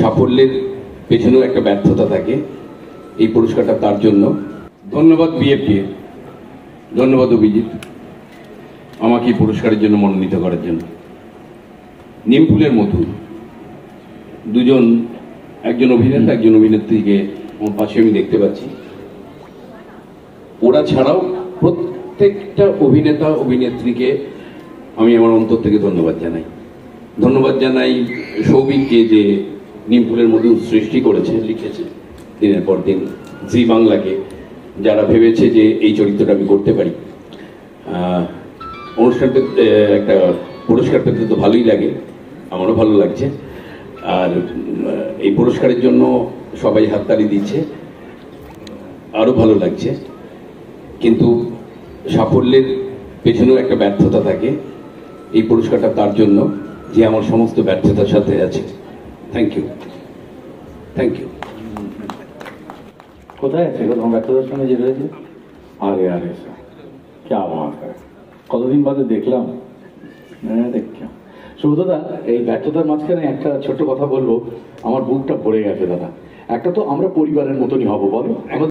সাফল্যের পেছনেও একটা ব্যর্থতা থাকে। এই পুরস্কারটা তার জন্য। ধন্যবাদ বিএপি, ধন্যবাদ অভিজিৎ আমাকে এই পুরস্কারের জন্য মনোনীত করার জন্য। নিমফুলের মধু, দুজন, একজন অভিনেতা একজন অভিনেত্রীকে আমার পাশে আমি দেখতে পাচ্ছি। ওরা ছাড়াও প্রত্যেকটা অভিনেতা অভিনেত্রীকে আমি আমার অন্তর থেকে ধন্যবাদ জানাই। ধন্যবাদ জানাই সৌভিককে, যে নিমফুলের মধু সৃষ্টি করেছে, লিখেছে দিনের পর দিন। জি বাংলাকে, যারা ভেবেছে যে এই চরিত্রটা আমি করতে পারি। অনুষ্ঠানটা একটা পুরস্কার পেতে তো ভালোই লাগে, আমারও ভালো লাগছে। আর এই পুরস্কারের জন্য সবাই হাততালি দিচ্ছে, আরও ভালো লাগছে। কিন্তু সাফল্যের পেছনেও একটা ব্যর্থতা থাকে। এই পুরস্কারটা তার জন্য, যে আমার সমস্ত ব্যর্থতার সাথে আছে। Thank you, thank you. কোথায় আছে তোমার ব্যর্থতার সঙ্গে যে রয়েছে? আরে আরে ক্যা বাত है, কতদিন বাদে দেখলাম। দেখলাম সুব্রতদা, এই ব্যর্থতার মাঝখানে একটা ছোট্ট কথা বলবো, আমার বুকটা ভরে গেছে দাদা। একটা তো আমরা পরিবারের মতনই হব, বলো।